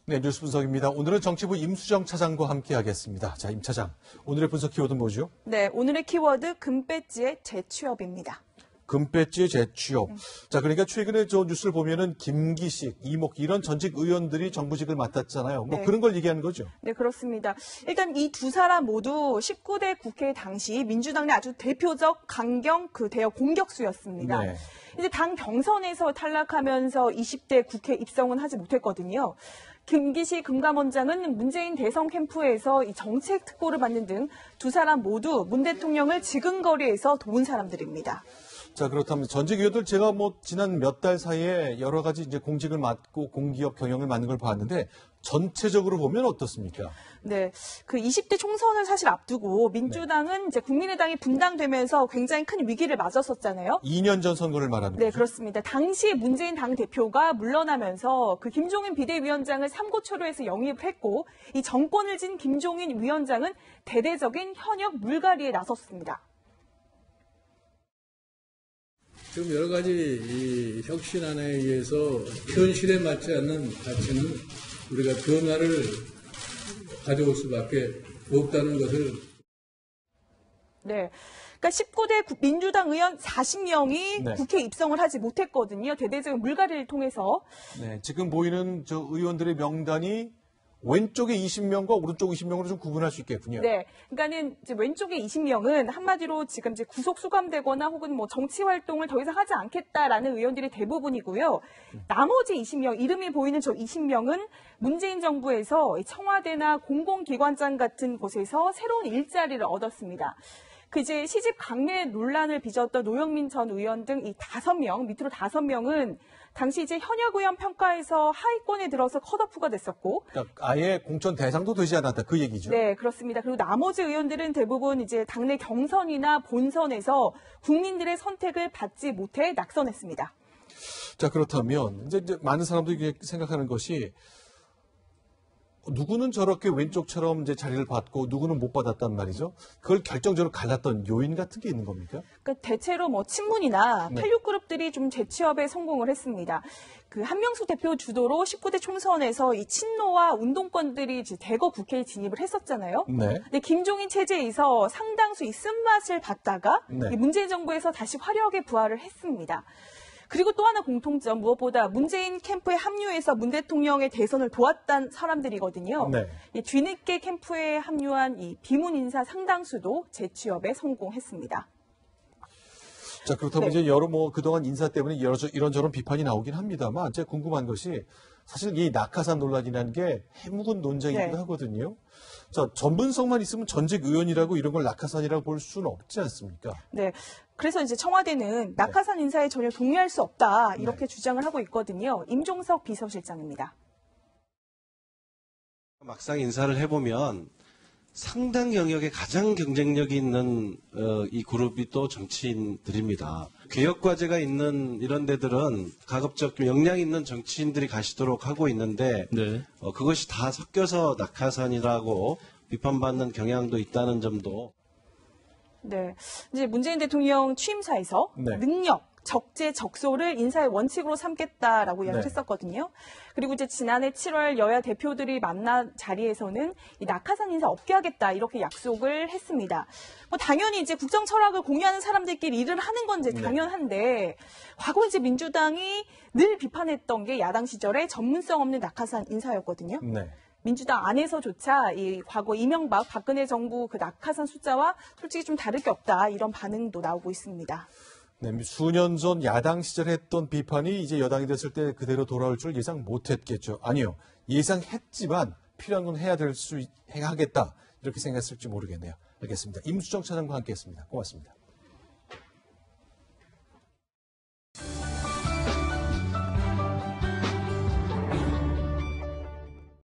네, 뉴스 분석입니다. 오늘은 정치부 임수정 차장과 함께하겠습니다. 자, 임 차장, 오늘의 분석 키워드는 뭐죠? 네, 오늘의 키워드 금배지의 재취업입니다. 금배지의 재취업. 자, 그러니까 최근에 저 뉴스를 보면은 김기식, 이목 이런 전직 의원들이 정부직을 맡았잖아요. 뭐 네. 그런 걸 얘기하는 거죠? 네, 그렇습니다. 일단 이 두 사람 모두 19대 국회 당시 민주당 내 아주 대표적 강경 대여 공격수였습니다. 네. 이제 당 경선에서 탈락하면서 20대 국회 입성은 하지 못했거든요. 김기식 금감원장은 문재인 대선 캠프에서 이 정책 특보를 맡는 등 두 사람 모두 문 대통령을 지근거리에서 도운 사람들입니다. 자, 그렇다면 전직 의원들 제가 지난 몇 달 사이에 여러 가지 이제 공직을 맡고 공기업 경영을 맡는 걸 봤는데 전체적으로 보면 어떻습니까? 네, 그 20대 총선을 사실 앞두고 민주당은 이제 국민의당이 분당되면서 굉장히 큰 위기를 맞았었잖아요. 2년 전 선거를 말하는 네, 거죠? 그렇습니다. 당시 문재인 당대표가 물러나면서 그 김종인 비대위원장을 삼고초려해서 영입을 했고 이 정권을 진 김종인 위원장은 대대적인 현역 물갈이에 나섰습니다. 지금 여러 가지 이 혁신안에 의해서 현실에 맞지 않는 가치는 우리가 변화를 가져올 수밖에 없다는 것을. 네. 그러니까 19대 민주당 의원 40명이 네. 국회에 입성을 하지 못했거든요. 대대적인 물갈이를 통해서. 네, 지금 보이는 저 의원들의 명단이 왼쪽에 20명과 오른쪽 20명으로 좀 구분할 수 있겠군요. 네. 그러니까는 이제 왼쪽에 20명은 한마디로 지금 이제 구속 수감되거나 혹은 뭐 정치 활동을 더 이상 하지 않겠다라는 의원들이 대부분이고요. 나머지 20명, 이름이 보이는 저 20명은 문재인 정부에서 청와대나 공공기관장 같은 곳에서 새로운 일자리를 얻었습니다. 그 이제 시집 강매 논란을 빚었던 노영민 전 의원 등 이 5명, 밑으로 5명은 당시 이제 현역 의원 평가에서 하위권에 들어서 컷오프가 됐었고. 그러니까 아예 공천 대상도 되지 않았다. 그 얘기죠. 네, 그렇습니다. 그리고 나머지 의원들은 대부분 이제 당내 경선이나 본선에서 국민들의 선택을 받지 못해 낙선했습니다. 자, 그렇다면 이제 많은 사람들이 생각하는 것이 누구는 저렇게 왼쪽처럼 이제 자리를 받고 누구는 못 받았단 말이죠. 그걸 결정적으로 갈랐던 요인 같은 게 있는 겁니까? 그러니까 대체로 친문이나 네. 86그룹들이 좀 재취업에 성공을 했습니다. 그 한명숙 대표 주도로 19대 총선에서 이 친노와 운동권들이 이제 대거 국회에 진입을 했었잖아요. 네. 근데 김종인 체제에서 상당수 이 쓴맛을 봤다가 네. 이 문재인 정부에서 다시 화려하게 부활을 했습니다. 그리고 또 하나 공통점, 무엇보다 문재인 캠프에 합류해서 문 대통령의 대선을 도왔던 사람들이거든요. 네. 이 뒤늦게 캠프에 합류한 이 비문 인사 상당수도 재취업에 성공했습니다. 자, 그렇다면 네. 이제 그동안 인사 때문에 이런저런 비판이 나오긴 합니다만, 제가 궁금한 것이 사실 이 낙하산 논란이라는 게 해묵은 논쟁이기도 네. 하거든요. 자, 전문성만 있으면 전직 의원이라고 이런 걸 낙하산이라고 볼 수는 없지 않습니까? 네. 그래서 이제 청와대는 낙하산 인사에 전혀 동의할 수 없다 이렇게 주장을 하고 있거든요. 임종석 비서실장입니다. 막상 인사를 해보면 상당 영역에 가장 경쟁력이 있는 이 그룹이 또 정치인들입니다. 개혁 과제가 있는 이런 데들은 가급적 좀 역량 있는 정치인들이 가시도록 하고 있는데 네. 그것이 다 섞여서 낙하산이라고 비판받는 경향도 있다는 점도. 네. 이제 문재인 대통령 취임사에서 네. 능력, 적재적소를 인사의 원칙으로 삼겠다라고 이야기를 네. 했었거든요. 그리고 이제 지난해 7월 여야 대표들이 만난 자리에서는 이 낙하산 인사 없게 하겠다 이렇게 약속을 했습니다. 당연히 이제 국정 철학을 공유하는 사람들끼리 일을 하는 건 이제 네. 당연한데 과거 이제 민주당이 늘 비판했던 게 야당 시절에 전문성 없는 낙하산 인사였거든요. 네. 민주당 안에서조차 이 과거 이명박, 박근혜 정부 그 낙하산 숫자와 솔직히 좀 다를 게 없다 이런 반응도 나오고 있습니다. 네, 수년 전 야당 시절에 했던 비판이 이제 여당이 됐을 때 그대로 돌아올 줄 예상 못했겠죠. 아니요, 예상했지만 필요한 건 해야 하겠다 이렇게 생각했을지 모르겠네요. 알겠습니다. 임수정 차장과 함께했습니다. 고맙습니다.